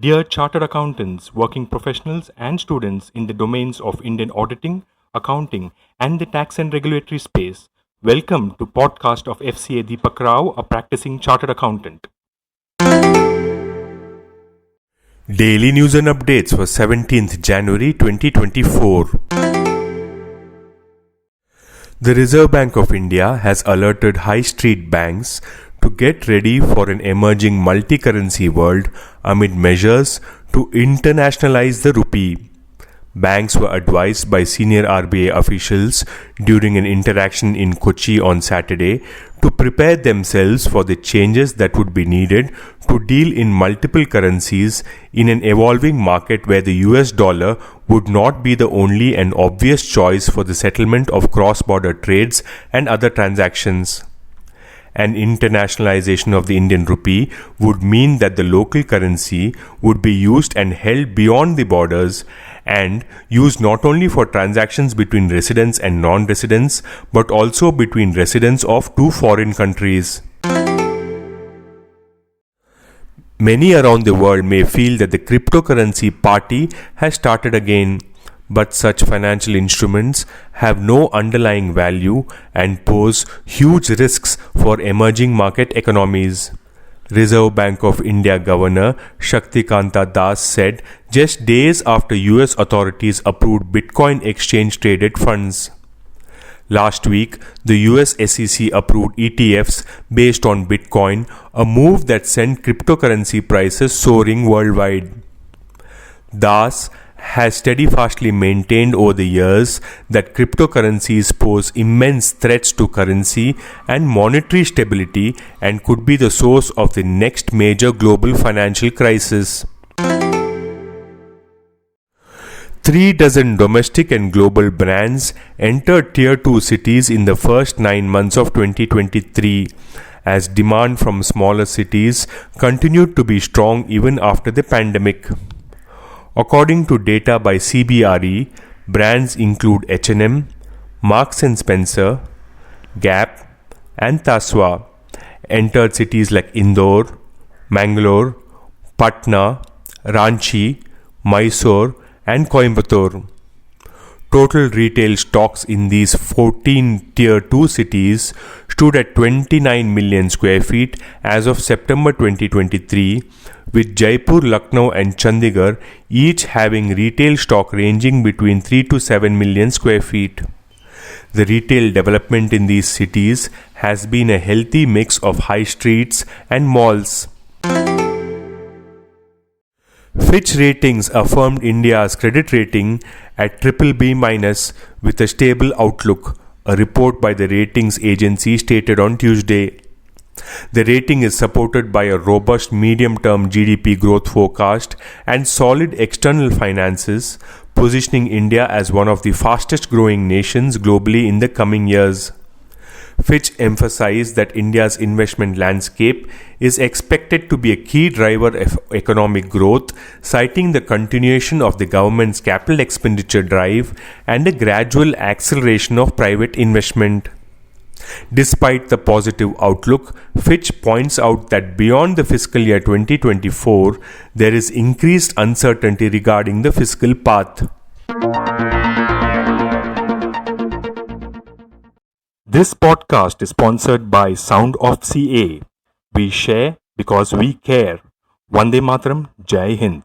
Dear chartered accountants, working professionals, and students in the domains of Indian auditing, accounting, and the tax and regulatory space, welcome to podcast of FCA Deepak Rao, a practicing chartered accountant. Daily news and updates for 17th January 2024. The Reserve Bank of India has alerted high street banks to get ready for an emerging multi-currency world amid measures to internationalize the rupee. Banks were advised by senior RBI officials during an interaction in Kochi on Saturday to prepare themselves for the changes that would be needed to deal in multiple currencies in an evolving market where the US dollar would not be the only and obvious choice for the settlement of cross-border trades and other transactions. An internationalization of the Indian rupee would mean that the local currency would be used and held beyond the borders and used not only for transactions between residents and non-residents but also between residents of two foreign countries. Many around the world may feel that the cryptocurrency party has started again. But such financial instruments have no underlying value and pose huge risks for emerging market economies. Reserve Bank of India Governor Shaktikanta Das said just days after US authorities approved Bitcoin exchange traded funds. Last week, the US SEC approved ETFs based on Bitcoin, a move that sent cryptocurrency prices soaring worldwide. Das has steadfastly maintained over the years that cryptocurrencies pose immense threats to currency and monetary stability and could be the source of the next major global financial crisis. 36 domestic and global brands entered Tier 2 cities in the first 9 months of 2023, as demand from smaller cities continued to be strong even after the pandemic. According to data by CBRE, brands include H&M, Marks & Spencer, Gap, and Tasva entered cities like Indore, Mangalore, Patna, Ranchi, Mysore, and Coimbatore. Total retail stocks in these 14 Tier 2 cities stood at 29 million square feet as of September 2023, with Jaipur, Lucknow and Chandigarh each having retail stock ranging between 3 to 7 million square feet. The retail development in these cities has been a healthy mix of high streets and malls. Fitch Ratings affirmed India's credit rating at BBB- with a stable outlook, a report by the ratings agency stated on Tuesday. The rating is supported by a robust medium-term GDP growth forecast and solid external finances, positioning India as one of the fastest-growing nations globally in the coming years. Fitch emphasized that India's investment landscape is expected to be a key driver of economic growth, citing the continuation of the government's capital expenditure drive and a gradual acceleration of private investment. Despite the positive outlook, Fitch points out that beyond the fiscal year 2024, there is increased uncertainty regarding the fiscal path. This podcast is sponsored by Sound of CA. We share because we care. Vande Mataram, Jai Hind.